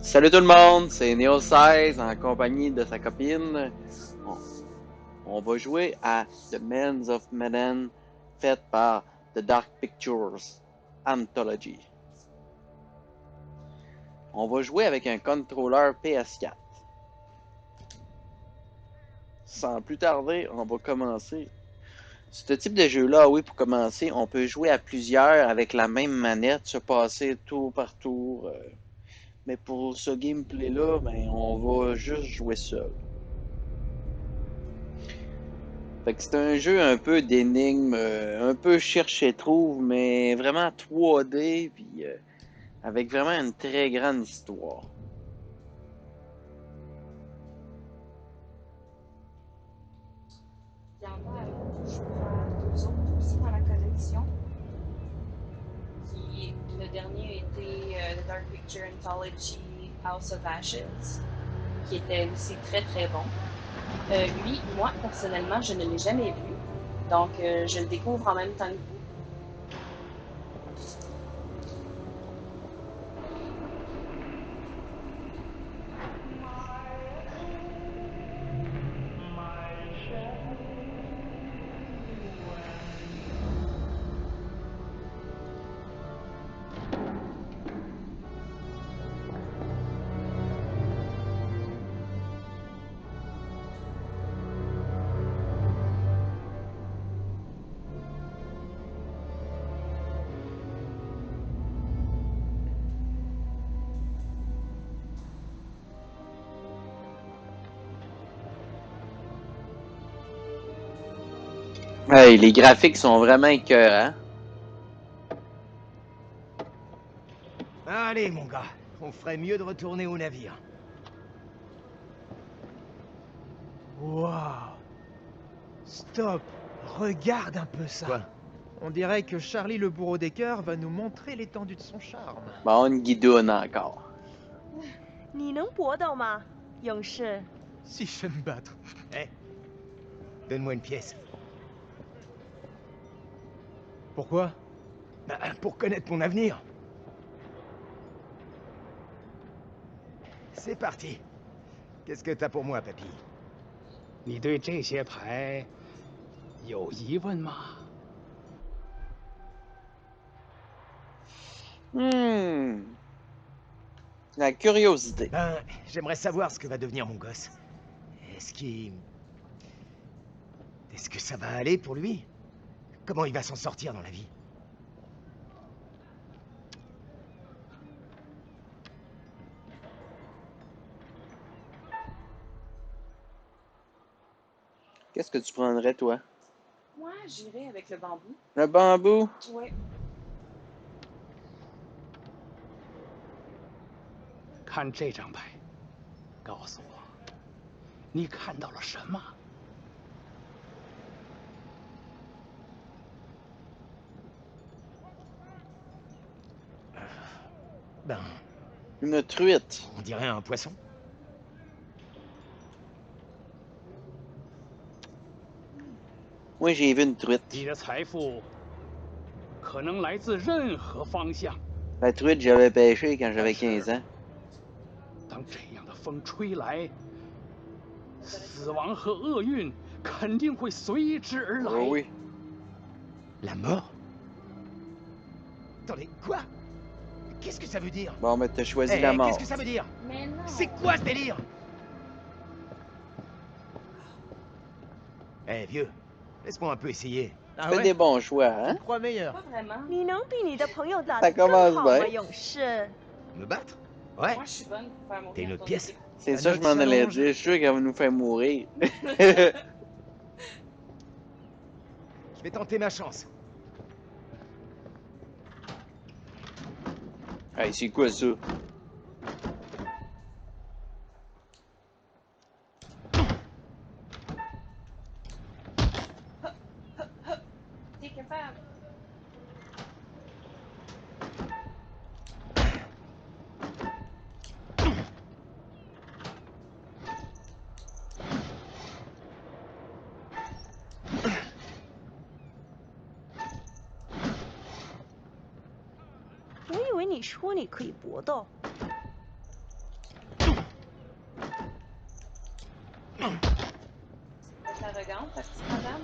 Salut tout le monde, c'est Neo16 en compagnie de sa copine. On, on va jouer à The Men's of Medan, fait par The Dark Pictures Anthology. On va jouer avec un contrôleur PS4. Sans plus tarder, on va commencer. Ce type de jeu-là, oui, pour commencer, on peut jouer à plusieurs avec la même manette, se passer tour par tour. Mais pour ce gameplay-là, ben, on va juste jouer seul. Fait que c'est un jeu un peu d'énigme, un peu cherche et trouve, mais vraiment 3D, puis avec vraiment une très grande histoire. Il y en a, je crois, deux autres aussi dans la collection. Le dernier était The Dark Picture Anthology House of Ashes, qui était aussi très très bon. Lui, moi, personnellement, je ne l'ai jamais vu. Donc, je le découvre en même temps que vous. Hey, les graphiques sont vraiment écœurants. Allez, mon gars, on ferait mieux de retourner au navire. Waouh! Stop! Regarde un peu ça! Quoi? On dirait que Charlie le bourreau des cœurs va nous montrer l'étendue de son charme. Bon, une guidoune encore. 你能搏斗吗，勇士？ Si je sais me battre. Eh, donne-moi une pièce. Pourquoi? Bah, pour connaître mon avenir. C'est parti. Qu'est-ce que t'as pour moi, papy? 你对这些牌有疑问吗？ La curiosité. Ben, j'aimerais savoir ce que va devenir mon gosse. Est-ce que ça va aller pour lui? Comment il va s'en sortir dans la vie? Qu'est-ce que tu prendrais, toi? Moi, j'irais avec le bambou. Le bambou? Ouais. 看这张牌，告诉我，你看到了什么？ Ben, Une truite. on dirait un poisson. Moi, j'ai vu une 你 truite. 的财富可能来自任何方向。 La truite, j'avais pêché quand j'avais 15 ans. 当这样的风吹来，死亡和厄运肯定会随之而来。 Oh oui. La mort? Attendez, quoi? Qu'est-ce que ça veut dire? Bon, mais t'as choisi Eh, la mort. qu'est-ce que ça veut dire? Mais non! C'est quoi ce délire? Eh, vieux, laisse-moi un peu essayer. Ah Fais des bons choix, Tu hein? me crois meilleur? Pas vraiment. 你能比你的朋友打 Ça 得更 commence 好吗， bien. 勇士？ Me battre? Ouais. Moi, je suis bonne pour faire mourir T'as une autre ton pièce? équipe. C'est La ça, je note m'en allais s'allonge. dire. Je suis sûr qu'elle va nous faire mourir. Je vais tenter ma chance. Hey, c'est quoi ça? T'es capable. « 我以为你说你可以搏斗。Peut-être arrogante, la petite madame.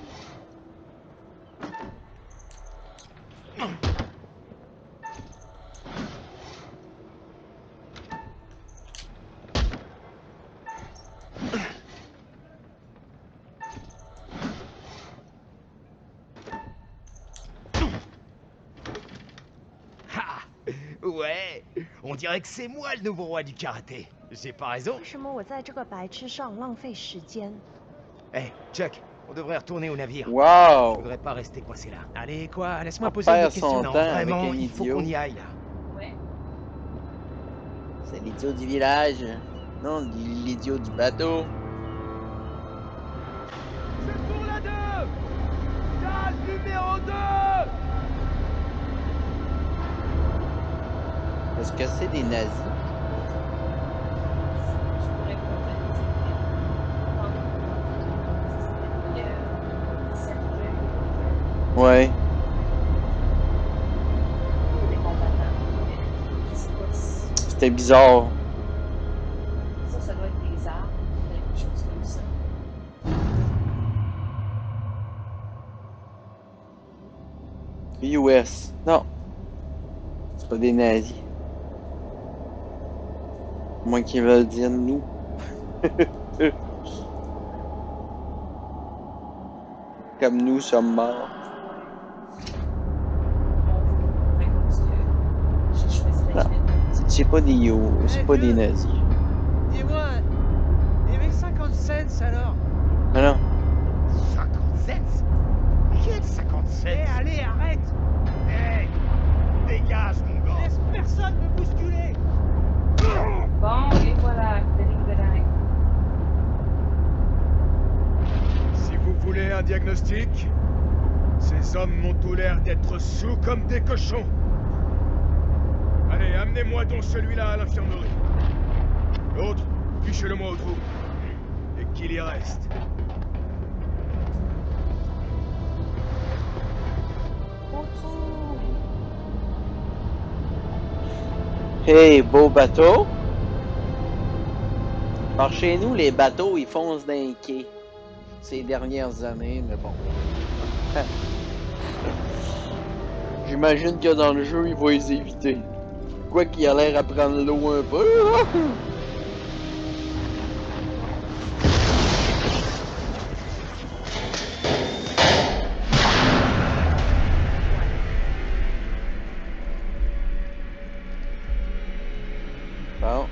Ah! Ouais! On dirait que c'est moi le nouveau roi du karaté. J'ai pas raison? 为什么我在这个白痴上浪费时间？ Eh, Chuck, on devrait retourner au navire. Je Wow! voudrais pas rester coincé là. Allez, quoi, laisse-moi On poser une perd autre question. son Non, temps avec vraiment, un il faut idiot. qu'on y aille là. Ouais. C'est l'idiot du village. Non, l'idiot du bateau. C'est pour la 2! Case numéro 2! Est-ce que c'est des nazis? Je pourrais peut-être cercueil Ouais. des combattants. Mais je sais pas si C'était bizarre. ça doit être des armes, quelque chose comme ça. US. Non. C'est pas des nazis. Moins qu'ils veulent dire nous. Comme nous sommes morts. Fait que j'ai choisi la Non. C'est pas des c'est pas des nazis. Dis-moi, et mes 50 cents alors? Non, non. 50 cents? Quel 50 cents? Eh, allez, arrête! Hey! Dégage, mon gars! Laisse personne me bousculer! Bon, et voilà, ding-dang. Si vous voulez un diagnostic, ces hommes m'ont tout l'air d'être sous comme des cochons. Allez, amenez-moi donc celui-là à l'infirmerie. L'autre, fichez-le-moi au trou. Et qu'il y reste. Hey, beau bateau. Par chez nous, les bateaux, ils foncent dans les quais. Ces dernières années, mais bon. J'imagine que dans le jeu, il va les éviter. Quoi qu'il a l'air à prendre l'eau un peu, là. Bon.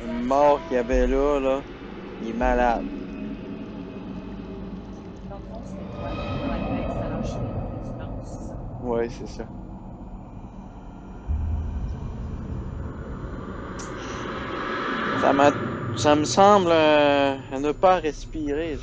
Le mort qu'il y avait là, il est malade. Dans le fond, c'était toi pour la caisse à lâcher les finances, c'est ça? Ouais, c'est ça. Ça me semble à ne pas respirer.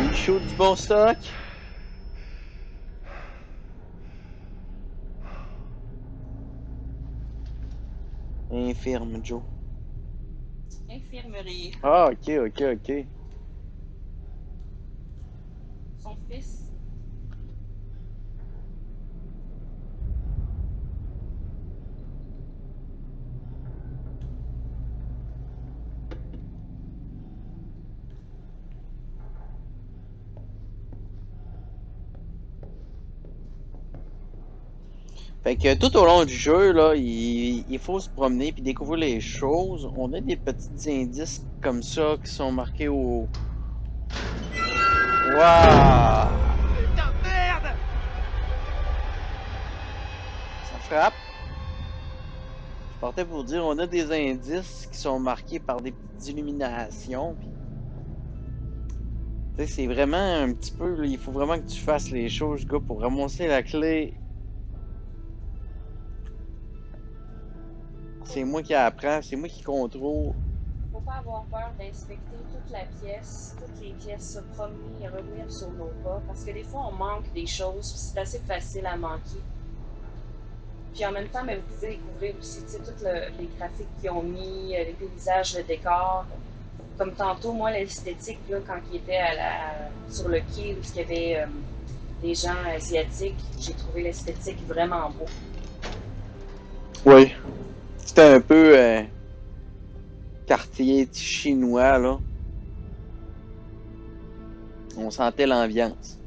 Il shoot du bon stock. Infirme, Joe. Infirmerie. Ah, ok. Son fils. Fait que tout au long du jeu, là, il faut se promener puis découvrir les choses. On a des petits indices comme ça qui sont marqués au... Waouh! Putain de merde! Ça frappe. Je partais pour dire, on a des indices qui sont marqués par des petites illuminations. Puis, tu sais, c'est vraiment un petit peu, là, il faut vraiment que tu fasses les choses, gars, pour ramasser la clé. C'est moi qui apprends, c'est moi qui contrôle. Faut pas avoir peur d'inspecter toute la pièce, toutes les pièces, se promener et revenir sur nos pas, parce que des fois on manque des choses, puis c'est assez facile à manquer. Puis en même temps, mais vous pouvez découvrir aussi tous les graphiques qu'ils ont mis, les paysages, le décor. Comme tantôt, moi, l'esthétique, là, quand il était sur le quai où il y avait des gens asiatiques, j'ai trouvé l'esthétique vraiment beau. Oui. C'était un peu quartier chinois, là. On sentait l'ambiance.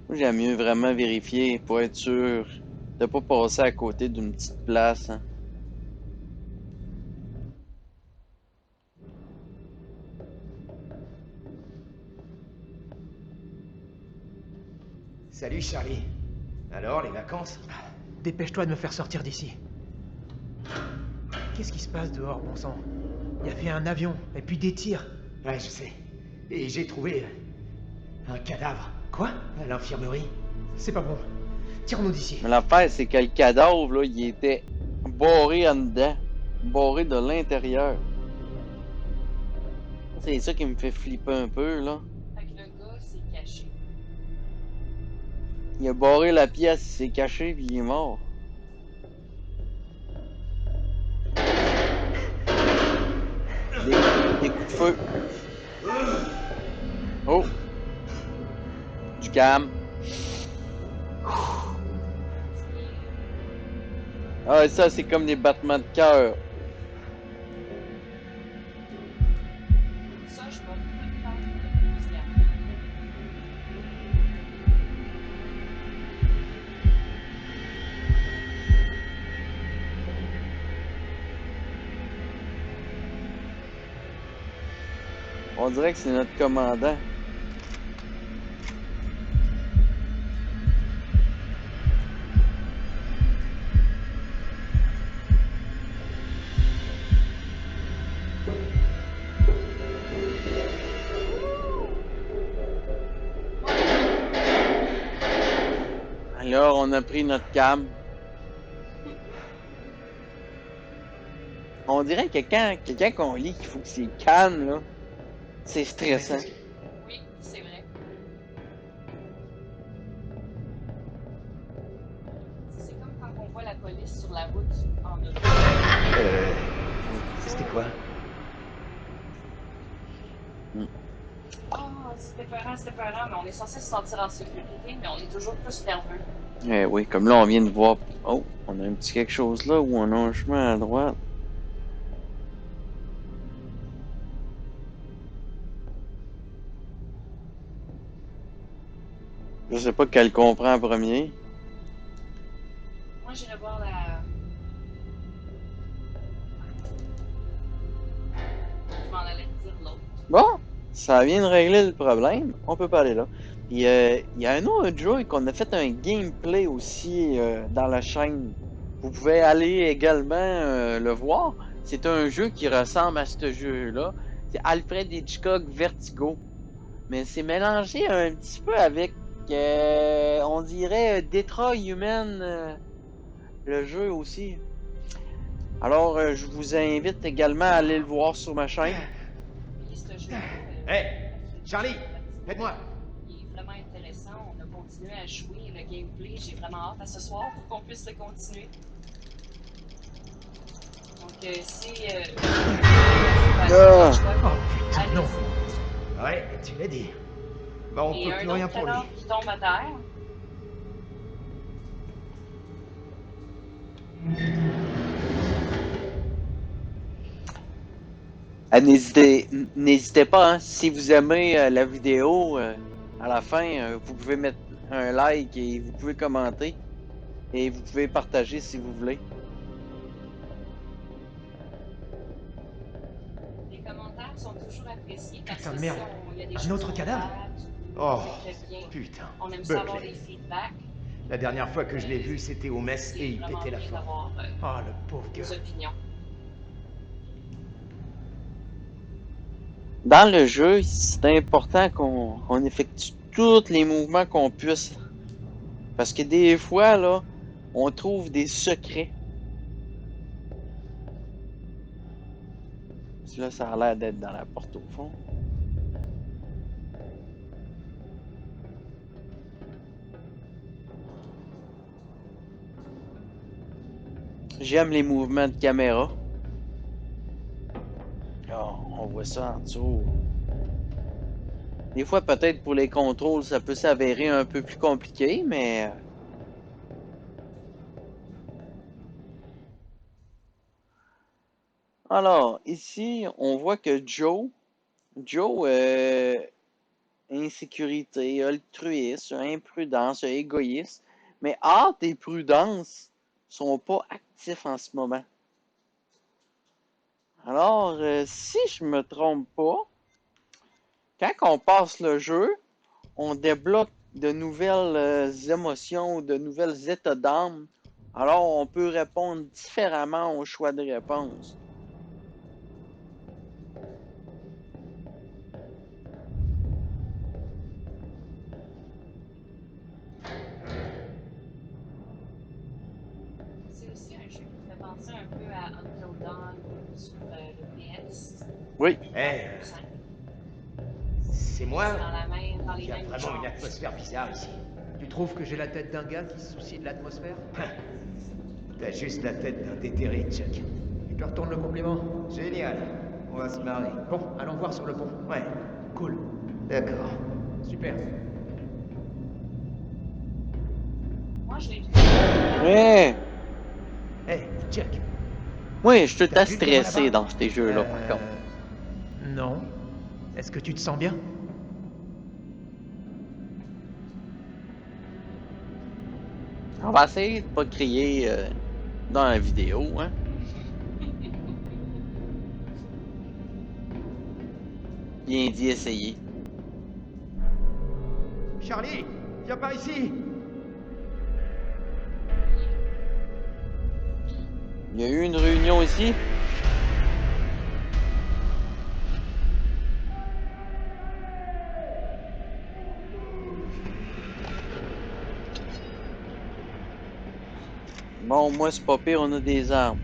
Moi, j'aime mieux vraiment vérifier pour être sûr de pas passer à côté d'une petite place. Hein. Salut Charlie. Alors, les vacances? Dépêche-toi de me faire sortir d'ici. Qu'est-ce qui se passe dehors, bon sang? Il y avait un avion, et puis des tirs. Ouais, je sais. Et j'ai trouvé un cadavre. Quoi? À l'infirmerie. C'est pas bon. Tire-nous d'ici. Mais l'affaire, c'est que le cadavre, là, il était barré en dedans. Barré de l'intérieur. C'est ça qui me fait flipper un peu, là. Fait que le gars s'est caché. Il a barré la pièce, il s'est caché, puis il est mort. Des coups de feu. Oh! Du calme. Ah, ça, c'est comme des battements de cœur. Ça, je vais pas le faire le deuxième. On dirait que c'est notre commandant. Alors, on a pris notre cam. On dirait que quelqu'un qu'on lit qu'il faut que c'est calme, là. C'est stressant. Oui, c'est vrai. C'est comme quand on voit la police sur la route en auto. C'était quoi? Ah, c'était peurant, mais on est censé se sentir en sécurité, mais on est toujours plus nerveux. Eh oui, comme là, on vient de voir. Oh, on a un petit quelque chose là où on a un chemin à droite. Je sais pas quel qu'on prend en premier. Moi, j'irai voir la. Je m'en allais te dire l'autre. Bon, ça vient de régler le problème. On peut pas aller là. Il y a un autre jeu qu'on a fait un gameplay aussi dans la chaîne. Vous pouvez aller également le voir. C'est un jeu qui ressemble à ce jeu-là. C'est Alfred Hitchcock Vertigo. Mais c'est mélangé un petit peu avec, on dirait, Detroit Human, le jeu aussi. Alors, je vous invite également à aller le voir sur ma chaîne. Oui, ce jeu-là. Hey, Charlie, aide-moi. Il est vraiment intéressant. On a continué à jouer le gameplay. J'ai vraiment hâte à ce soir pour qu'on puisse le continuer. Donc, si. Ah. Oh putain, non. Ouais, tu l'as dit. Bah, on Et peut un plus rien autre pour lui. cadavre qui tombe à terre. Ah, n'hésitez pas, hein, si vous aimez la vidéo, à la fin, vous pouvez mettre un like et vous pouvez commenter. Et vous pouvez partager si vous voulez. Les commentaires sont toujours appréciés parce Putain que de merde. il y a des Un choses autre qu'on cadavre? rate, Oh, c'est très bien. putain. On aime ça avoir Buckley. des feedbacks. La dernière fois que je l'ai vu, c'était au mess C'est et il vraiment pétait la bien forme. d'avoir Oh, le pauvre des gars. opinions. Dans le jeu, c'est important qu'on effectue tous les mouvements qu'on puisse. Parce que des fois, là, On trouve des secrets. Là, ça a l'air d'être dans la porte au fond. J'aime les mouvements de caméra. Oh, on voit ça en dessous. Des fois, peut-être pour les contrôles, ça peut s'avérer un peu plus compliqué, mais... Alors, ici, on voit que Joe, insécurité, altruisme, imprudence, égoïste, mais hâte et prudence sont pas actifs en ce moment. Alors, si je me trompe pas, quand on passe le jeu, on débloque de nouvelles émotions, de nouvelles états d'âme. Alors, on peut répondre différemment au choix de réponse. C'est aussi un jeu qui me fait penser un peu à Until Dawn sur le PS. Oui. Eh, c'est moi Dans la même, dans Il les y a mêmes vraiment genres. une atmosphère bizarre ici. Tu trouves que j'ai la tête d'un gars qui se soucie de l'atmosphère? T'as juste la tête d'un déterré, Chuck. Tu te retournes le compliment? Génial. On va se marrer. Bon, allons voir sur le pont. Ouais, Cool. d'accord. Super. Moi, je l'ai trouvé. Ouais. Hey, Chuck, Oui, je suis tout le T'as temps vu le gamin stressé là-bas? dans ces jeux-là, par contre. Non. Est-ce que tu te sens bien? On va essayer de pas crier dans la vidéo, hein. Bien dit, essayer. Charlie, viens par ici. Il y a eu une réunion ici. Bon, moi, c'est pas pire, on a des armes.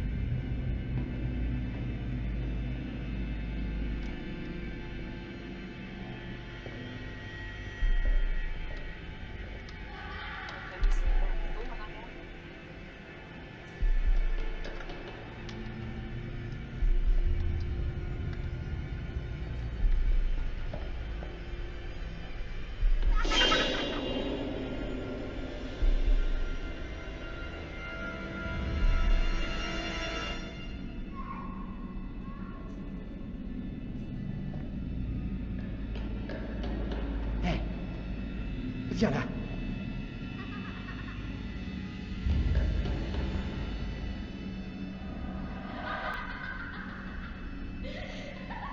hey, viens là.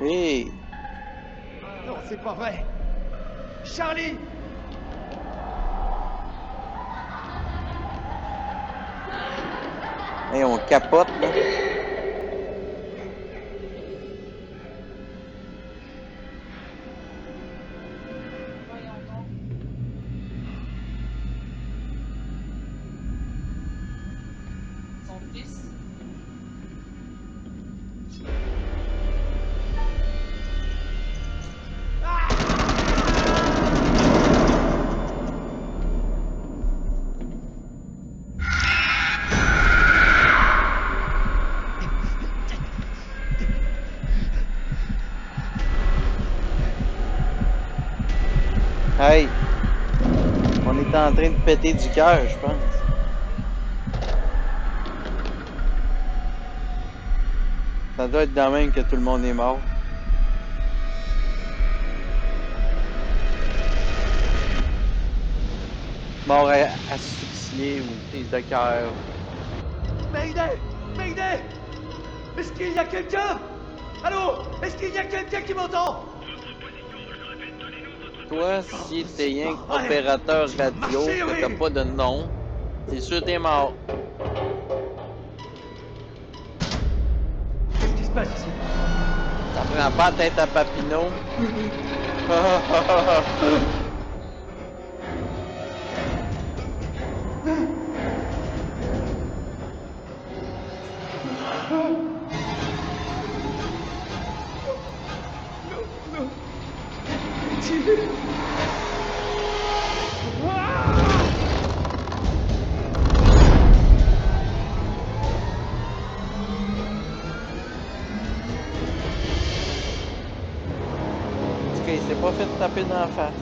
Hey! Non, c'est pas vrai. Charlie! Hey, on capote, là. Voyons donc. Son fils. Hey! On est en train de péter du cœur, je pense. Ça doit être de même que tout le monde est mort. Mort asphyxié ou prise de cœur. Mayday! Mayday! Est-ce qu'il y a quelqu'un? Allô? Est-ce qu'il y a quelqu'un qui m'entend? Toi, si t'es rien pas vrai. qu'opérateur Tu vas radio, marcher, que oui. t'as pas de nom, c'est sûr t'es mort. Qu'est-ce qui se passe ici? Ça prend pas la tête à Papineau. En tout cas, il s'est pas fait taper dans la face.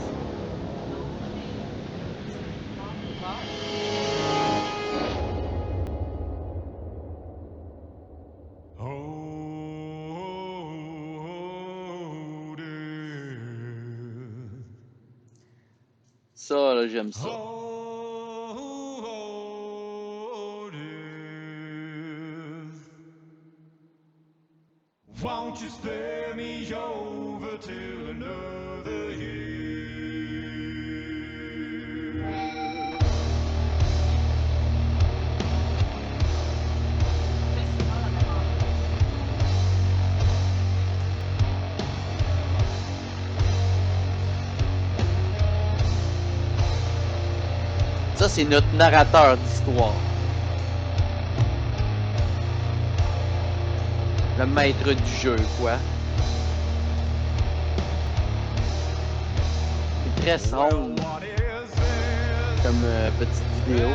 Ça, là, j'aime ça. Won't you spare me over till another year? Ça, c'est notre narrateur d'histoire. Le maître du jeu, quoi. C'est très sombre comme petite vidéo.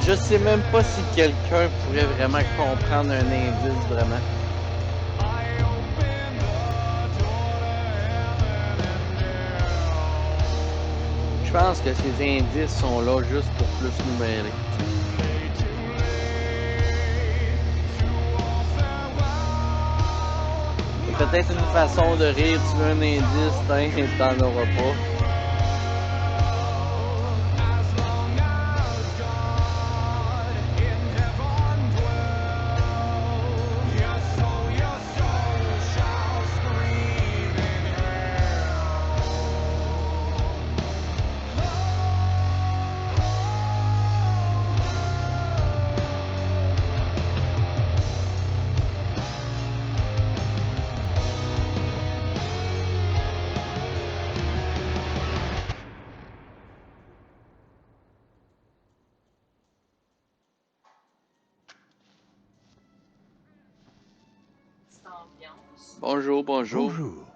Je sais même pas si quelqu'un pourrait vraiment comprendre un indice vraiment. Je pense que ces indices sont là juste pour plus nous mêler. C'est peut-être une façon de rire, tu veux un indice, t'en auras pas. Bonjour, bonjour. Bonjour.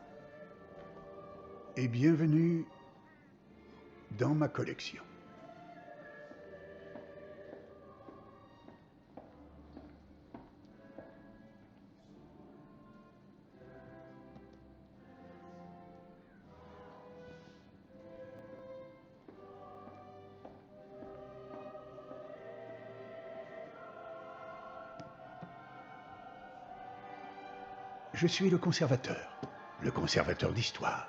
Et bienvenue dans ma collection. Je suis le conservateur d'histoire.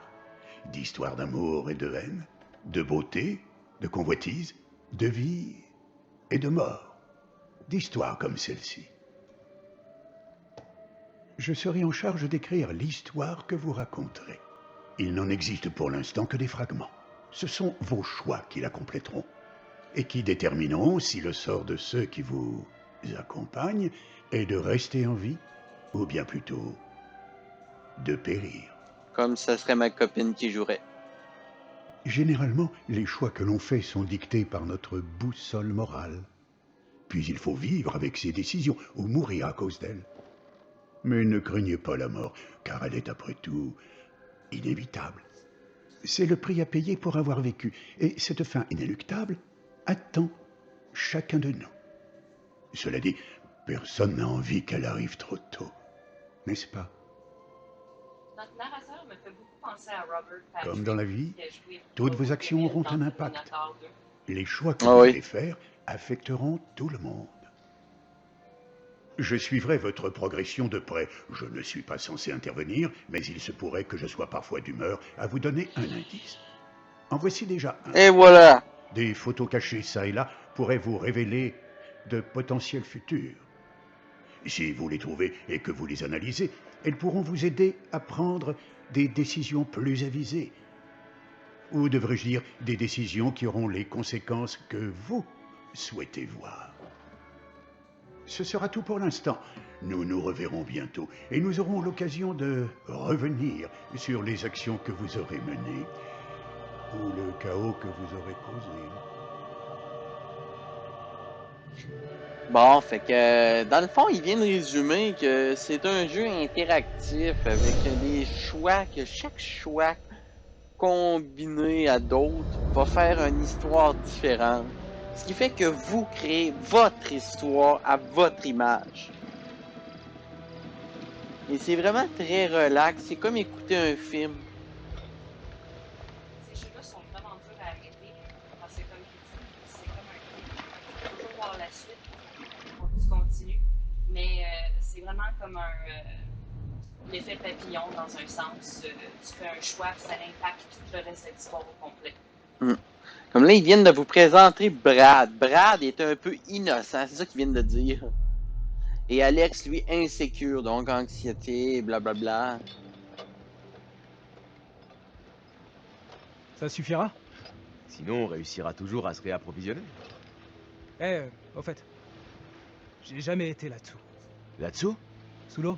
D'histoire d'amour et de haine, de beauté, de convoitise, de vie et de mort. D'histoires comme celle-ci. Je serai en charge d'écrire l'histoire que vous raconterez. Il n'en existe pour l'instant que des fragments. Ce sont vos choix qui la compléteront et qui détermineront si le sort de ceux qui vous accompagnent est de rester en vie ou bien plutôt de périr. Comme ça serait ma copine qui jouerait. Généralement, les choix que l'on fait sont dictés par notre boussole morale. Puis il faut vivre avec ces décisions ou mourir à cause d'elles. Mais ne craignez pas la mort, car elle est après tout inévitable. C'est le prix à payer pour avoir vécu, et cette fin inéluctable attend chacun de nous. Cela dit, personne n'a envie qu'elle arrive trop tôt, n'est-ce pas? Notre narrateur me fait beaucoup penser à Robert Patrick. Comme dans la vie, toutes vos actions auront un impact. Les choix que vous allez faire affecteront tout le monde. Je suivrai votre progression de près. Je ne suis pas censé intervenir, mais il se pourrait que je sois parfois d'humeur à vous donner un indice. En voici déjà un. Et voilà! Des photos cachées ça et là pourraient vous révéler de potentiels futurs. Si vous les trouvez et que vous les analysez, elles pourront vous aider à prendre des décisions plus avisées. Ou devrais-je dire, des décisions qui auront les conséquences que vous souhaitez voir. Ce sera tout pour l'instant. Nous nous reverrons bientôt et nous aurons l'occasion de revenir sur les actions que vous aurez menées ou le chaos que vous aurez causé. Bon, fait que dans le fond, il vient de résumer que c'est un jeu interactif avec des choix, que chaque choix combiné à d'autres va faire une histoire différente. Ce qui fait que vous créez votre histoire à votre image. Et c'est vraiment très relax, c'est comme écouter un film. Ces jeux-là sont vraiment durs à arrêter parce que, comme tu dis, c'est comme un film. Tu peux toujours voir la suite, tu continues, mais c'est vraiment comme l'effet papillon dans un sens. Tu fais un choix, ça impacte tout le reste de l'histoire au complet. Comme là, ils viennent de vous présenter Brad. Brad est un peu innocent, c'est ça qu'ils viennent de dire. Et Alex, lui, insécure, donc anxiété, blablabla. Ça suffira? Sinon, on réussira toujours à se réapprovisionner. Au fait, j'ai jamais été là-dessous. Là-dessous? Sous l'eau.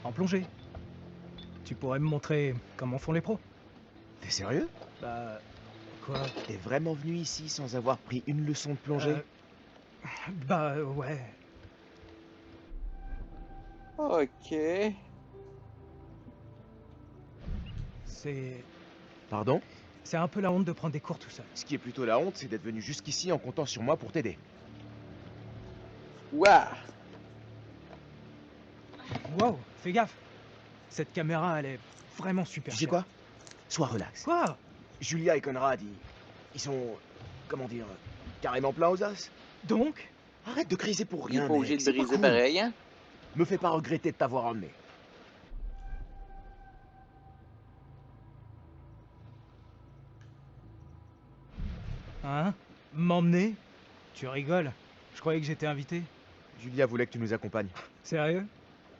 En plongée. Tu pourrais me montrer comment font les pros? T'es sérieux? Bah... Quoi? T'es vraiment venu ici sans avoir pris une leçon de plongée? Bah ouais. Ok. C'est... Pardon? C'est un peu la honte de prendre des cours tout seul. Ce qui est plutôt la honte, c'est d'être venu jusqu'ici en comptant sur moi pour t'aider. Ouah! Wow, fais gaffe. Cette caméra, elle est vraiment super Tu sais chère. quoi? Sois relax. Quoi? Julia et Conrad, ils sont... comment dire... carrément pleins aux os. Donc? Arrête de criser pour Il est rien, pas obligé mec. de C'est pas briser cool. pareil, hein? Me fais pas regretter de t'avoir emmené. Hein? M'emmener? Tu rigoles. Je croyais que j'étais invité. Julia voulait que tu nous accompagnes. Sérieux?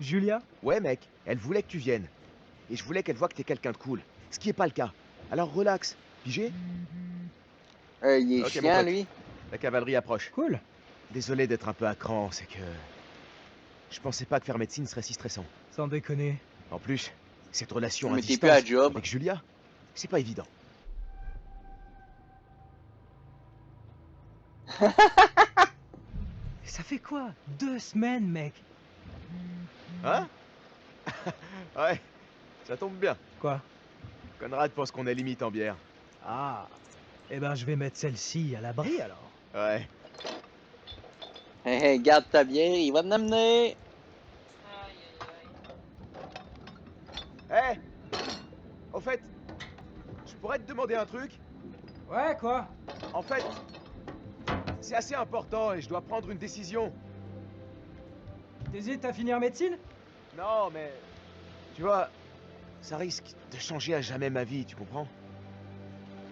Julia? Ouais, mec, elle voulait que tu viennes. Et je voulais qu'elle voie que t'es quelqu'un de cool. Ce qui est pas le cas. Alors relax. Pigé? Il est Ok, mon chiant, pote. lui. La cavalerie approche. Cool. Désolé d'être un peu à cran, c'est que... je pensais pas que faire médecine serait si stressant. Sans déconner. En plus, cette relation à Mais t'es distance plus à job. avec Julia, c'est pas évident. Ça fait quoi? 2 semaines, mec. Hein? Ouais, ça tombe bien. Quoi? Conrad pense qu'on est limite en bière. Ah. Eh ben, je vais mettre celle-ci à l'abri, alors. Ouais. Hé, garde ta bière, il va t'emmener. Hé! Au fait, je pourrais te demander un truc? Ouais, quoi? En fait, c'est assez important et je dois prendre une décision. T'hésites à finir médecine? Non, mais... tu vois, ça risque de changer à jamais ma vie, tu comprends?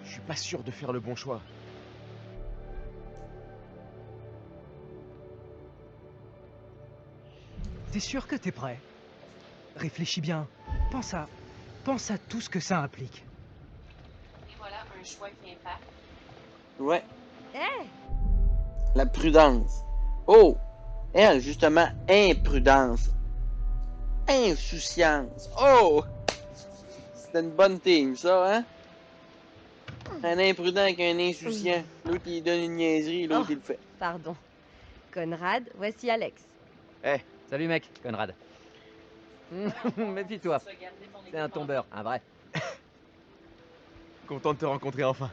Je suis pas sûr de faire le bon choix. T'es sûr que t'es prêt? Réfléchis bien. Pense à tout ce que ça implique. Et voilà un choix qui impacte. Ouais, Hé! la prudence. Oh! Elle, justement, imprudence. Insouciance. Oh! C'était une bonne team, ça, hein? Un imprudent avec un insouciant. L'autre, il donne une niaiserie, l'autre, Oh. il le fait. Pardon. Conrad, voici Alex. Salut mec, Conrad. Méfie-toi, Tu vas garder ton c'est un équipe en tombeur, un vrai. Content de te rencontrer enfin.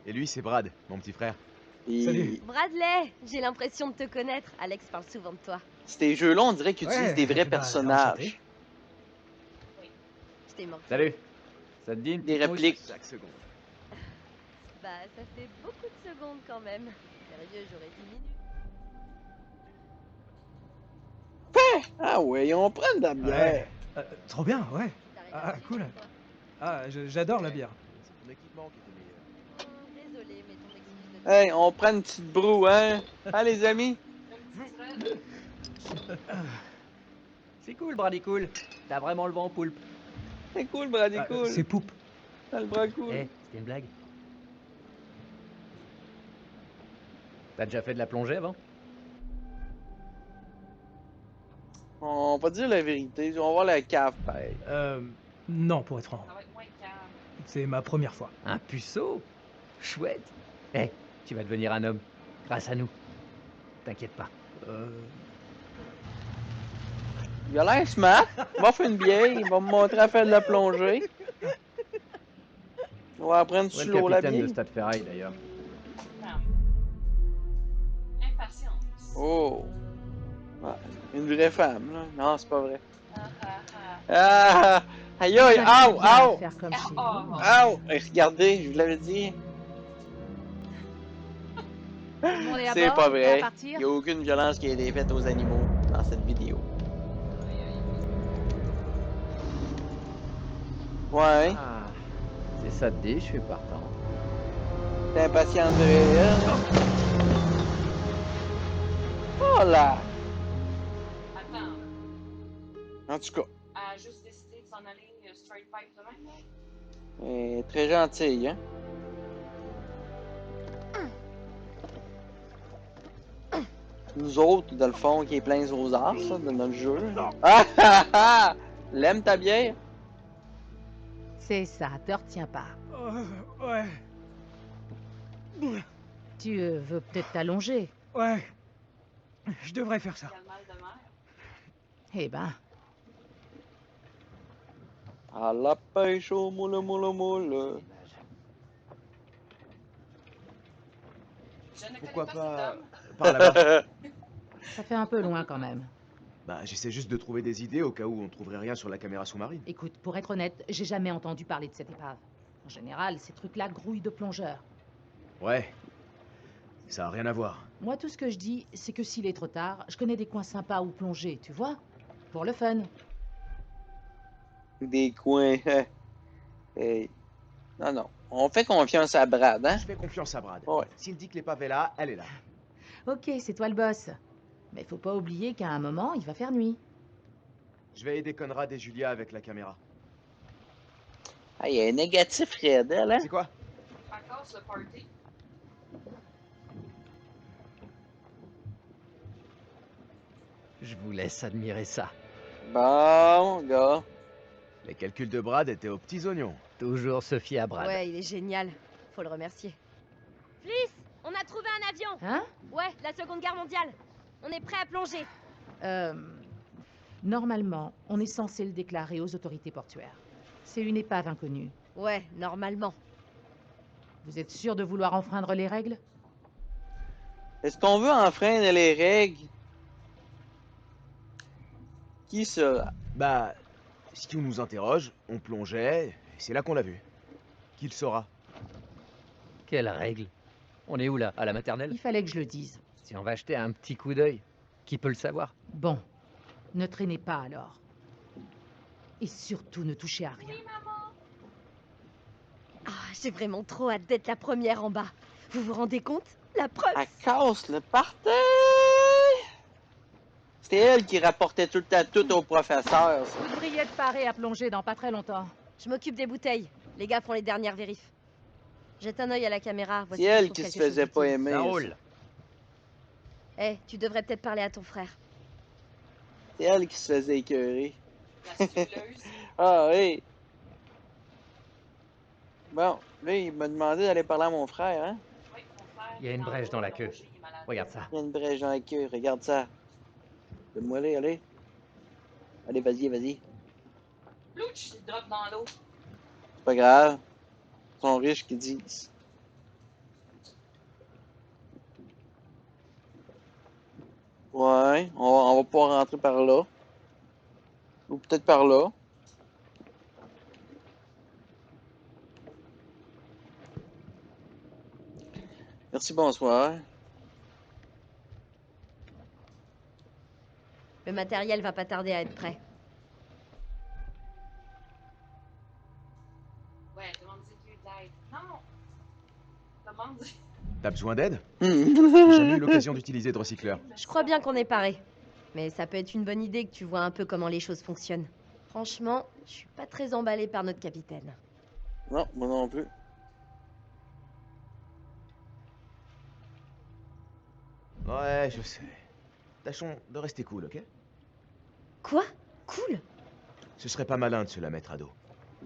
Et lui, c'est Brad, mon petit frère. Et Salut. Bradley, j'ai l'impression de te connaître. Alex parle souvent de toi. Ces jeux-là, on dirait qu'ils utilisent des vrais bah, personnages. enchanté. Je t'ai manqué. Salut. Ça te dit une Des petite mousse? répliques. Chaque seconde. Bah, ça fait beaucoup de secondes quand même. Sérieux, j'aurais 10 minutes. Ah ouais, on prend de la bière. Ouais. Trop bien, ouais. T'arrives Ah, à suivre, cool. toi Ah, j'adore la bière. C'est ton équipement qui était meilleur. Oh, désolé, mais ton excuse de... Hey, on prend une petite broue, hein? Hein, les amis? C'est cool, Brady cool. T'as vraiment le vent en poulpe. C'est cool, Brady, Ah, cool. c'est poupe. T'as le bras cool. Eh, c'était une blague. T'as déjà fait de la plongée avant? On va dire la vérité. On va voir la cave, pareil. Non, pour être franc. Ça va être moins calme. C'est ma première fois. Un puceau? Chouette. Eh, tu vas devenir un homme. Grâce à nous. T'inquiète pas. Il a l'air smart. Il va faire une bière. Il va me montrer à faire de la plongée. On va apprendre Où est sur le l'eau la capitaine de bière. Stade Ferraille d'ailleurs? Impatience. Oh. Ouais, une vraie femme, là. Non, c'est pas vrai. Ah. Ah! Aïe aïe! Aïe! Aïe! Faire comme chez Oh. vous. Aïe! Regardez, je vous l'avais dit. Tout le monde est à C'est bord, pas prêt à vrai. partir? Il n'y a aucune violence qui a été faite aux animaux dans cette vidéo. Ouais. Ah, c'est ça te dit, je suis partant. T'es impatient de réel. Oh là! Attends, En tout cas, elle a juste décidé de s'en aller straight pipe demain. elle est très gentille, hein? Nous autres, dans le fond, qui est plein aux arts, ça, dans le jeu. Ah ah ah! L'aime ta bière? C'est ça, te retiens pas. Ouais. Tu veux peut-être t'allonger. Ouais. Je devrais faire ça. Quel mal de mer. Eh ben, À la pêche au moule, moule, moule. Je ne Pourquoi connais pas pas cet homme. par là-bas? ça fait un peu loin quand même. Bah, j'essaie juste de trouver des idées au cas où on trouverait rien sur la caméra sous-marine. Écoute, pour être honnête, j'ai jamais entendu parler de cette épave. En général, ces trucs-là grouillent de plongeurs. Ouais. Ça a rien à voir. Moi, tout ce que je dis, c'est que s'il est trop tard, je connais des coins sympas où plonger, tu vois? Pour le fun. Des coins. Hey. Non, non. On fait confiance à Brad, hein? Je fais confiance à Brad. Ouais. S'il dit que l'épave est là, elle est là. Ok, c'est toi le boss. Mais faut pas oublier qu'à un moment, il va faire nuit. Je vais aider Conrad et Julia avec la caméra. Ah, il y a un négatif raide, elle, hein? C'est quoi? Pacasse le party. Je vous laisse admirer ça. Bon, gars. Les calculs de Brad étaient aux petits oignons. Toujours se fier à Brad. Ouais, il est génial. Faut le remercier. Fliss, on a trouvé un avion. Hein? Ouais, la Seconde Guerre mondiale. On est prêt à plonger. Normalement, on est censé le déclarer aux autorités portuaires. C'est une épave inconnue. Ouais, normalement. Vous êtes sûr de vouloir enfreindre les règles? Est-ce qu'on veut enfreindre les règles? Qui ça? Bah, si on nous interroge, on plongeait, et c'est là qu'on l'a vu. Qui le saura? Quelle règle? On est où là? À la maternelle? Il fallait que je le dise. Si on va jeter un petit coup d'œil, qui peut le savoir? Bon, ne traînez pas alors. Et surtout, ne touchez à rien. Ah, j'ai vraiment trop hâte d'être la première en bas. Vous vous rendez compte? La preuve. Elle casse le party! C'était elle qui rapportait tout le temps tout au professeur, ça. Vous devriez être paré à plonger dans pas très longtemps. Je m'occupe des bouteilles. Les gars font les dernières vérifs. Jette un œil à la caméra. C'est elle qui se faisait pas aimer. Ça ça. roule. Eh, tu devrais peut-être parler à ton frère. C'est elle qui se faisait écœurer. La stimuleuse. Ah oui. Bon, là, il m'a demandé d'aller parler à mon frère, hein? Oui, mon frère, Il y a une est en brèche dans la haut, queue. il est malade. Regarde ça. Il y a une brèche dans la queue, regarde ça. Donne-moi aller, allez. Allez, vas-y, vas-y. Plouch, il drop dans l'eau. C'est pas grave. Ils sont riches qui disent. Ouais, on va pouvoir rentrer par là. Ou peut-être par là. Merci, bonsoir. Le matériel va pas tarder à être prêt. Ouais, demande-y qu'il t'aide. Non! Demande-y. T'as besoin d'aide? Hmm. J'ai jamais eu l'occasion d'utiliser de recycleur. Je crois bien qu'on est paré. Mais ça peut être une bonne idée que tu vois un peu comment les choses fonctionnent. Franchement, je suis pas très emballée par notre capitaine. Non, moi non plus. Ouais, je sais. Tâchons de rester cool, ok? Quoi? Cool? Ce serait pas malin de se la mettre à dos.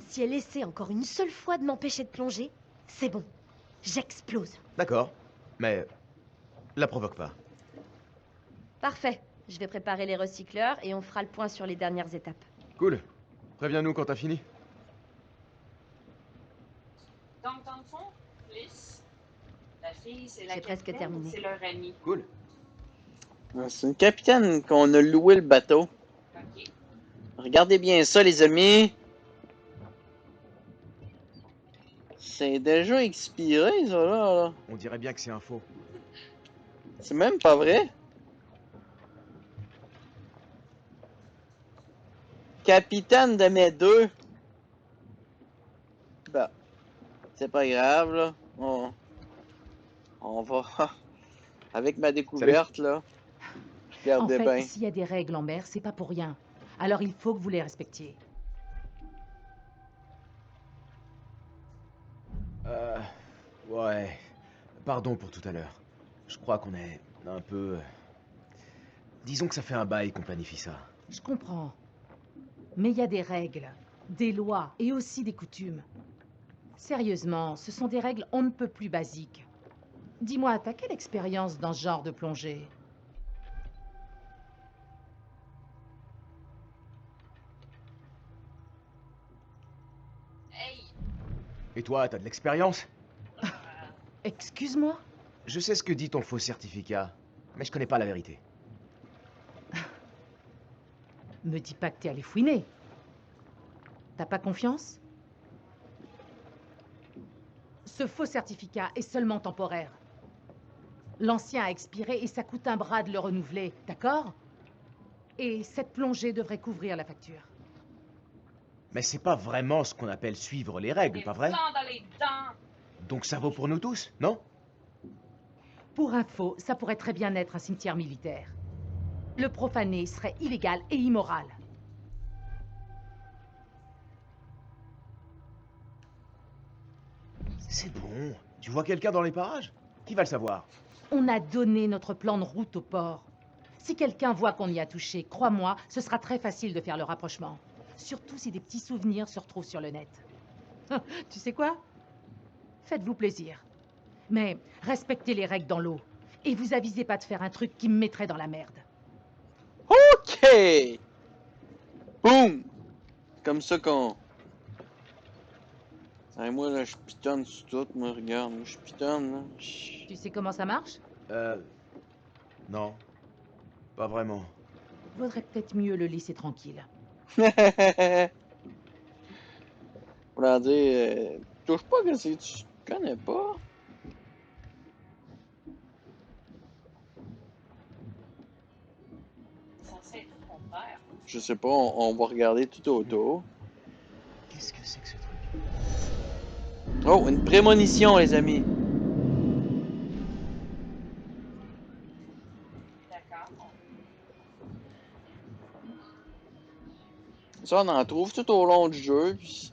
Si elle essaie encore une seule fois de m'empêcher de plonger, c'est bon. J'explose. D'accord, mais la provoque pas. Parfait. Je vais préparer les recycleurs et on fera le point sur les dernières étapes. Cool. Préviens-nous quand t'as fini. Donc, dans le fond, Bliss, la fille, c'est la J'ai presque capitaine, terminé. c'est leur amie. Cool. C'est une capitaine qu'on a loué le bateau. Ok. Regardez bien ça, les amis. C'est déjà expiré, ça, là. On dirait bien que c'est un faux. C'est même pas vrai. Capitaine de mes deux. Bah, c'est pas grave, là. On va... Avec ma découverte, là. En Regardez fait, bien. s'il y a des règles en mer, c'est pas pour rien. Alors il faut que vous les respectiez. Ouais. Pardon pour tout à l'heure. Je crois qu'on est un peu... Disons que ça fait un bail qu'on planifie ça. Je comprends. Mais il y a des règles, des lois et aussi des coutumes. Sérieusement, ce sont des règles on ne peut plus basiques. Dis-moi, t'as quelle expérience dans ce genre de plongée? Hey! Et toi, t'as de l'expérience? Excuse-moi? Je sais ce que dit ton faux certificat, mais je connais pas la vérité. Me dis pas que t'es allé fouiner. T'as pas confiance? Ce faux certificat est seulement temporaire. L'ancien a expiré et ça coûte un bras de le renouveler, d'accord? Et cette plongée devrait couvrir la facture. Mais c'est pas vraiment ce qu'on appelle suivre les règles, pas vrai? Sang dans les dents! Donc ça vaut pour nous tous, non? Pour info, ça pourrait très bien être un cimetière militaire. Le profaner serait illégal et immoral. C'est bon. Tu vois quelqu'un dans les parages? Qui va le savoir? On a donné notre plan de route au port. Si quelqu'un voit qu'on y a touché, crois-moi, ce sera très facile de faire le rapprochement. Surtout si des petits souvenirs se retrouvent sur le net. Tu sais quoi? Faites-vous plaisir. Mais respectez les règles dans l'eau. Et vous avisez pas de faire un truc qui me mettrait dans la merde. OK! Boum! Comme ça qu'on... Hey, moi, là, je pitonne sur tout. Moi, regarde, moi, je pitonne, là. Tu sais comment ça marche? Non. Pas vraiment. Vaudrait peut-être mieux le laisser tranquille. Voulant dire, touche pas que si tu connais pas. Censé être ton père. Je sais pas, on va regarder tout autour. Qu'est-ce que c'est que ce truc? Oh, une prémonition, les amis. D'accord. Ça, on en trouve tout au long du jeu. Puis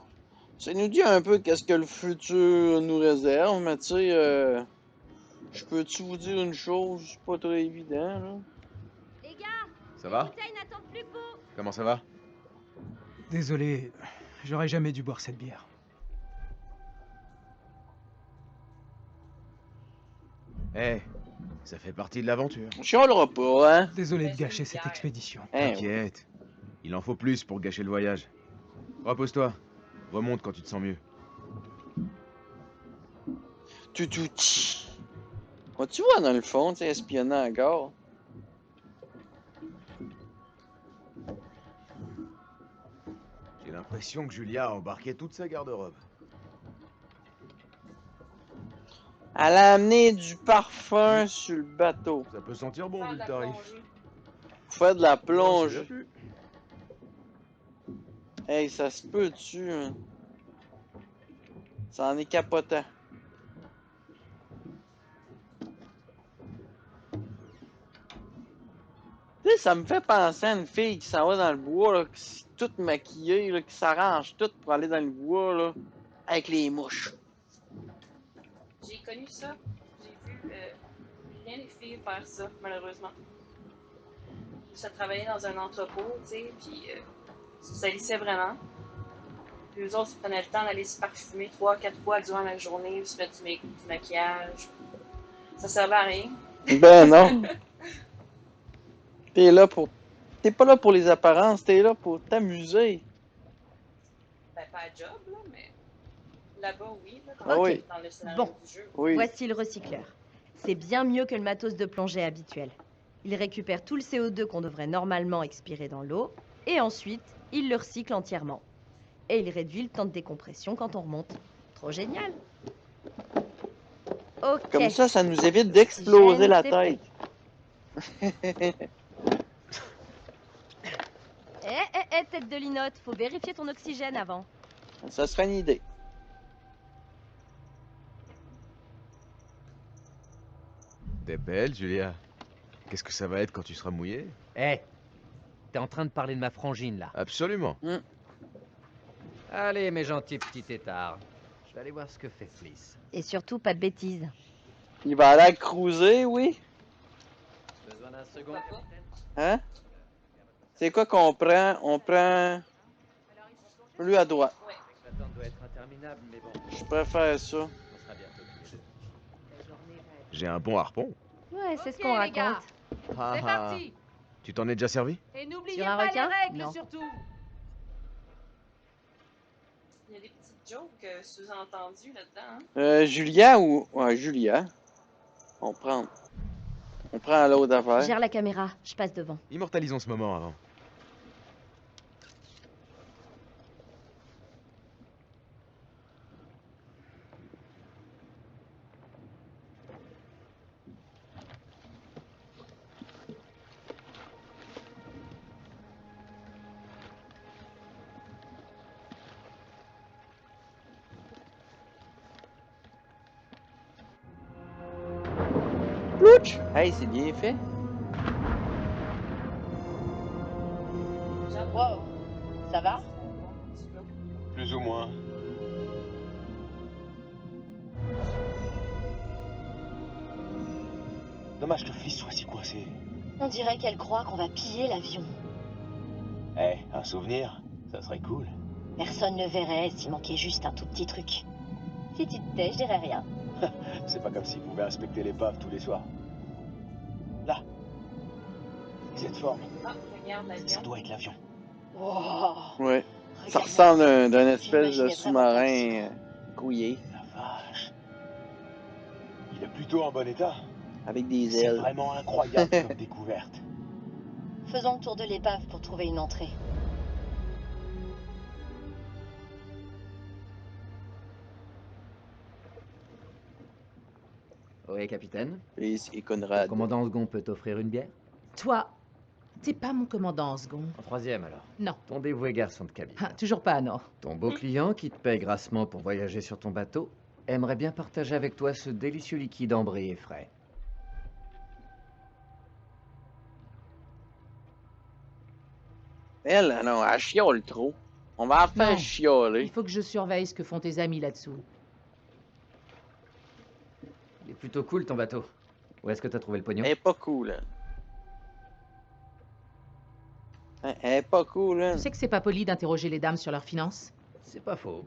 ça nous dit un peu qu'est-ce que le futur nous réserve. Mais tu sais, je peux-tu vous dire une chose? C'est pas très évident, là. Les gars, Ça va? les bouteilles n'attendent plus que vous. Comment ça va? Désolé, j'aurais jamais dû boire cette bière. Eh, ça fait partie de l'aventure. On chialera pas, hein? Désolé de gâcher cette expédition. Hein, T'inquiète. Il en faut plus pour gâcher le voyage. Repose-toi. Remonte quand tu te sens mieux. tu. Oh, tu vois dans le fond, tu sais, espionner encore. J'ai l'impression que Julia a embarqué toute sa garde-robe. Elle a amené du parfum sur le bateau. Ça peut sentir bon Faire vu de le la tarif. plongée. Faut faire de la Non, c'est plonge. plus. Hey, ça se peut-tu, hein? Ça en est capotant. Tu sais, ça me fait penser à une fille qui s'en va dans le bois, là, qui est toute maquillée, là, qui s'arrange toute pour aller dans le bois, là, avec les mouches. J'ai connu ça. J'ai vu bien des filles faire ça, malheureusement. Ça travaillait dans un entrepôt, tu sais, puis ça lissait vraiment. Puis eux autres, ils prenaient le temps d'aller se parfumer 3-4 fois durant la journée, se mettre du maquillage. Ça servait à rien. Ben non. T'es là pour... T'es pas là pour les apparences, t'es là pour t'amuser. Ben, pas à job, là, mais là-bas, oui, là, Ah oui. dans le scénario Bon, du jeu. Oui. voici le recycleur. C'est bien mieux que le matos de plongée habituel. Il récupère tout le CO2 qu'on devrait normalement expirer dans l'eau, et ensuite, il le recycle entièrement. Et il réduit le temps de décompression quand on remonte. Trop génial! Ok. Comme ça nous évite d'exploser la c'est tête. Tête de linotte, faut vérifier ton oxygène avant. Ça serait une idée. T'es belle, Julia. Qu'est-ce que ça va être quand tu seras mouillée? Eh, t'es en train de parler de ma frangine, là. Absolument. Allez, mes gentils petits têtards. Je vais aller voir ce que fait Fliss. Et surtout, pas de bêtises. Il va aller cruiser, oui. Besoin d'un second. Hein? C'est quoi qu'on prend? On prend... Lui à droite. L'attente doit être interminable, mais bon. Je préfère ça. On sera bientôt tous les deux. J'ai un bon harpon. Ouais, c'est ce qu'on les gars. raconte. Ah, C'est ah. parti. Tu t'en es déjà servi? Et n'oubliez Sur un pas requin? les règles, Non. surtout. Il y a des petites jokes sous-entendues là-dedans. Hein? Julia ou... Ouais, Julia. On prend l'autre affaire. Gère la caméra, je passe devant. Immortalisons ce moment avant. Plouch! Hey, c'est bien fait. Wow, ça va? Plus ou moins. Dommage que Fliss soit si coincé. On dirait qu'elle croit qu'on va piller l'avion. Eh, un souvenir, ça serait cool. Personne ne verrait s'il manquait juste un tout petit truc. Si tu te tais, je dirais rien. C'est pas comme s'il pouvait inspecter l'épave tous les soirs. Là. Cette forme, Ah, regarde ça l'avion. doit être l'avion. Wow. Ouais. Ça ressemble d'un espèce de J'imaginais vraiment sous-marin pas aussi couillé. La vache. Il est plutôt en bon état. Avec des C'est ailes. vraiment incroyable comme découverte. Faisons le tour de l'épave pour trouver une entrée. Oui, capitaine. Et Conrad. Le commandant second peut t'offrir une bière? Toi, t'es pas mon commandant en second. En troisième, alors. Non. Ton dévoué garçon de cabine. Ah, toujours pas, non. Ton beau client, qui te paye grassement pour voyager sur ton bateau, aimerait bien partager avec toi ce délicieux liquide ambré et frais. Elle, non, elle chiole trop. On va en faire Non. chialer. Il faut que je surveille ce que font tes amis là-dessous. Il est plutôt cool, ton bateau. Où est-ce que t'as trouvé le pognon? Elle est pas cool, hein. Elle est pas cool, hein. Tu sais que c'est pas poli d'interroger les dames sur leurs finances? C'est pas faux.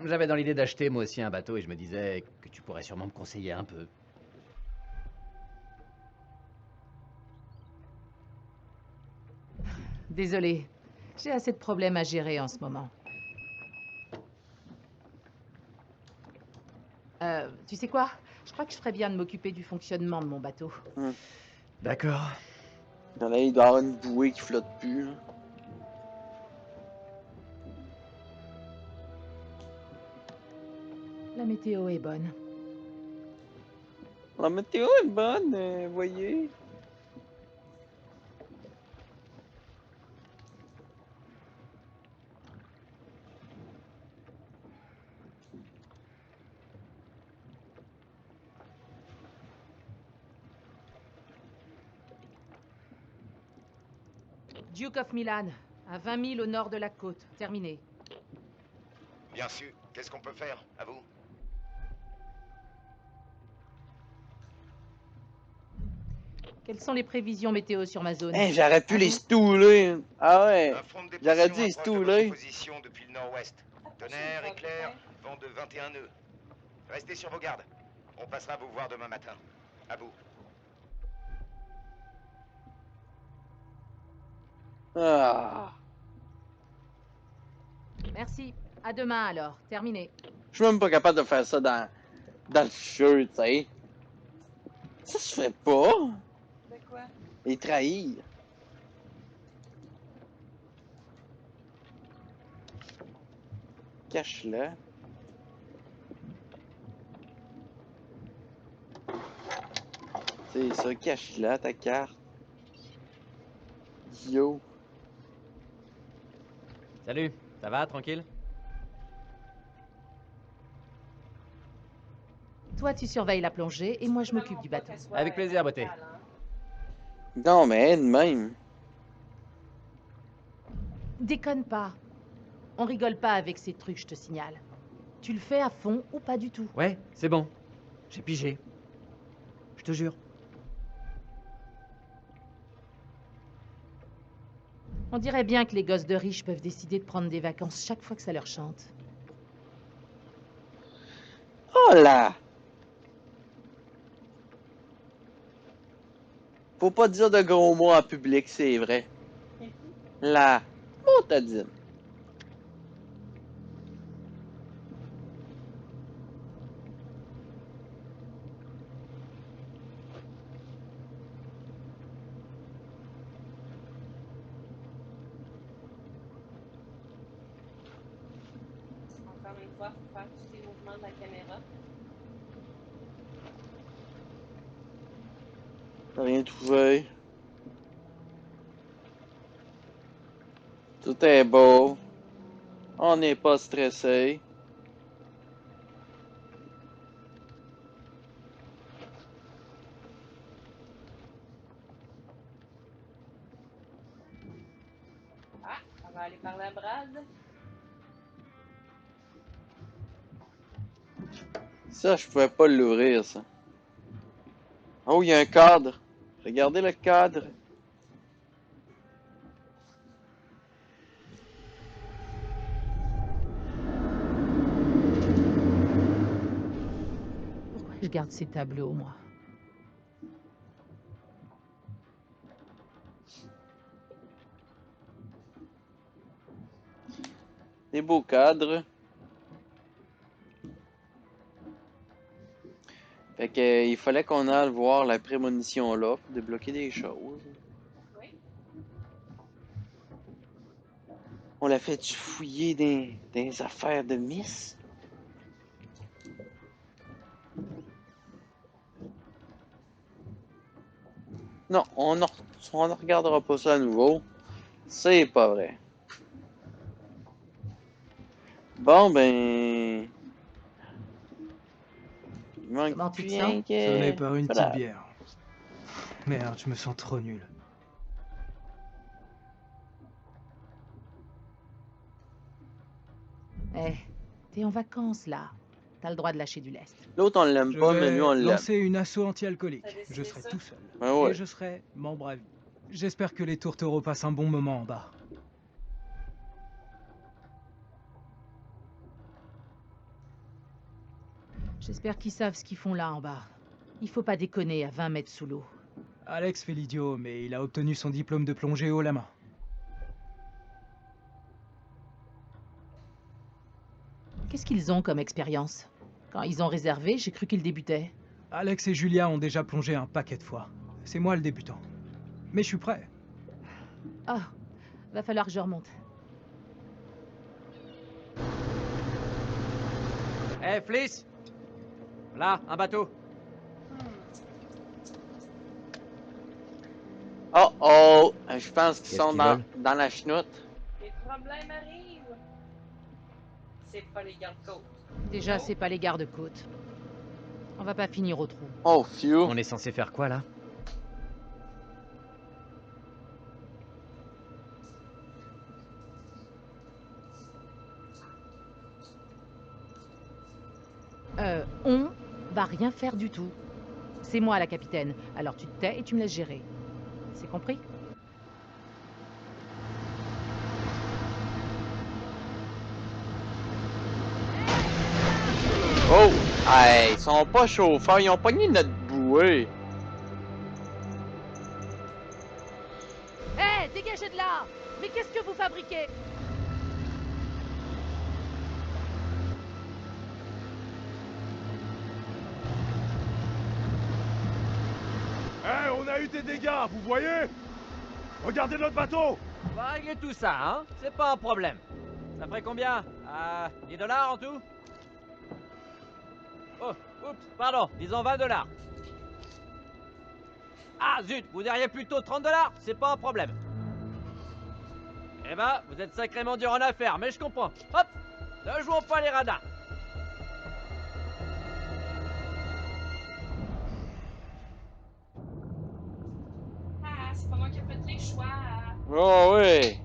J'avais dans l'idée d'acheter moi aussi un bateau et je me disais que tu pourrais sûrement me conseiller un peu. Désolée, j'ai assez de problèmes à gérer en ce moment. Tu sais quoi? Je crois que je ferais bien de m'occuper du fonctionnement de mon bateau. D'accord. Là, il doit y avoir une bouée qui flotte plus, hein. La météo est bonne. La météo est bonne, voyez. Duke of Milan, à 20 000 au nord de la côte. Terminé. Bien sûr. Qu'est-ce qu'on peut faire? À vous. Quelles sont les prévisions météo sur ma zone? Hey, j'aurais pu les stouler. Ah ouais. Un front de J'aurais dépression dû les approche de stouler. votre position depuis le nord-ouest. Tonnerre, éclair, vent de 21 nœuds. Restez sur vos gardes. On passera vous voir demain matin. À vous. Ah. Merci. À demain alors. Terminé. Je suis même pas capable de faire ça dans le jeu, tu sais. Ça se fait pas. De quoi? Les trahir. Cache-la. C'est ça, cache-la ta carte. Yo. Salut, ça va, tranquille? Toi, tu surveilles la plongée et moi, je m'occupe du bateau. Avec plaisir, beauté. Non, mais elle-même. Déconne pas. On rigole pas avec ces trucs, je te signale. Tu le fais à fond ou pas du tout. Ouais, c'est bon. J'ai pigé. Je te jure. On dirait bien que les gosses de riches peuvent décider de prendre des vacances chaque fois que ça leur chante. Oh là! Faut pas dire de gros mots en public, c'est vrai. La motadine. Encore une fois, faut faire tous les mouvements de la caméra. T'as rien trouvé. Tout est beau. On n'est pas stressé. Ah, on va aller parler à Brad. Ça, je pouvais pas l'ouvrir, ça. Oh, il y a un cadre. Regardez le cadre. Pourquoi je garde ces tableaux, moi? Des beaux cadres. Fait que, il fallait qu'on aille voir la prémonition là pour débloquer des choses. Oui. On l'a fait fouiller des affaires de Miss. Non, on ne regardera pas ça à nouveau. C'est pas vrai. Bon, ben... Il manque Comment tu te plus sens? rien que... Sonné par une Voilà. petite bière. Merde, je me sens trop nul. Eh, t'es en vacances, là. T'as le droit de lâcher du lest. L'autre, on l'aime Je pas, mais lui, on vais l'aime. lancer une asso anti-alcoolique. T'as décidé Je serai ça? tout seul. Ah ouais. Et je serai membre à vie. J'espère que les tourtereaux passent un bon moment en bas. J'espère qu'ils savent ce qu'ils font là en bas. Il faut pas déconner à 20 mètres sous l'eau. Alex fait l'idiot, mais il a obtenu son diplôme de plongée haut la main. Qu'est-ce qu'ils ont comme expérience? Quand ils ont réservé, j'ai cru qu'ils débutaient. Alex et Julia ont déjà plongé un paquet de fois. C'est moi le débutant. Mais je suis prêt. Ah, va falloir que je remonte. Eh, Fliss! Là, un bateau. Oh oh! Je pense qu'ils Qu'est-ce sont qu'ils dans, veulent? dans la chenoute. Les problèmes arrivent. C'est pas les gardes-côtes. Déjà, c'est pas les gardes-côtes. On va pas finir au trou. Oh, phew! On est censé faire quoi, là? On va rien faire du tout. C'est moi la capitaine, alors tu te tais et tu me laisses gérer. C'est compris? Oh! Hey, ils sont pas chauffeurs, ils ont pogné notre bouée. Hé, dégagez de là! Mais qu'est-ce que vous fabriquez? Eh, on a eu des dégâts, vous voyez? Regardez notre bateau! On va régler tout ça, hein? C'est pas un problème. Ça ferait combien? 10 dollars en tout? Oh, oups, pardon, disons 20 dollars. Ah zut, vous diriez plutôt 30 dollars? C'est pas un problème. Eh ben, vous êtes sacrément dur en affaires, mais je comprends. Hop, ne jouons pas les radins. Ah, c'est pas moi qui ai fait les choix. Oh oui!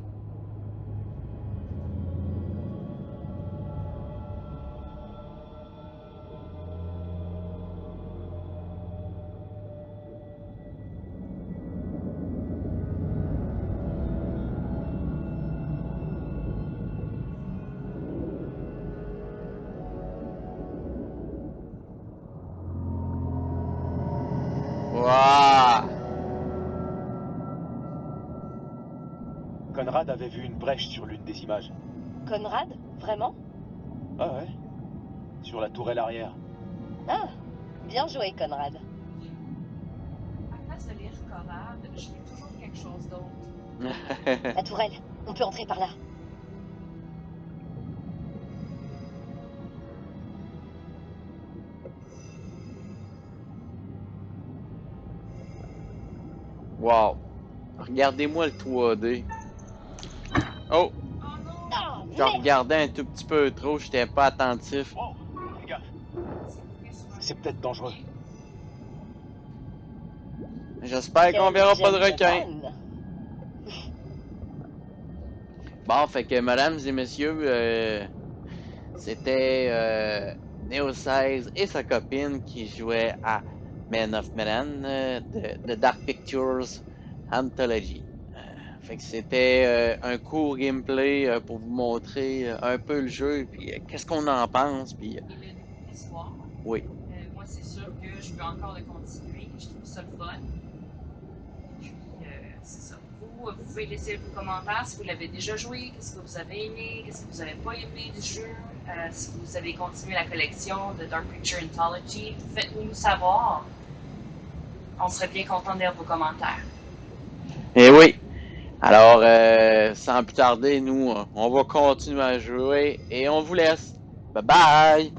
Waouh! Conrad avait vu une brèche sur l'une des images. Conrad? Vraiment? Ah ouais. Sur la tourelle arrière. Ah, bien joué, Conrad. À place de lire Conrad, je lis toujours quelque chose d'autre. La tourelle, on peut entrer par là. Wow! Regardez-moi le 3D. Oh! Je regardais un tout petit peu trop, j'étais pas attentif. Oh, les gars. C'est peut-être dangereux. J'espère qu'on verra pas de requin. Bon, fait que mesdames et messieurs, c'était Neo 16 et sa copine qui jouaient à Man of Medan de Dark Pictures Anthology. Fait que c'était un court gameplay pour vous montrer un peu le jeu puis qu'est-ce qu'on en pense puis L'histoire. oui. Moi, c'est sûr que je veux encore le continuer. Je trouve ça le fun. Et puis, c'est ça. Vous pouvez laisser vos commentaires si vous l'avez déjà joué, qu'est-ce que vous avez aimé, qu'est-ce que vous n'avez pas aimé du jeu. Si vous avez continué la collection de Dark Picture Anthology, faites-nous savoir. On serait bien content de lire vos commentaires. Et oui. Alors, sans plus tarder, nous, on va continuer à jouer et on vous laisse. Bye bye!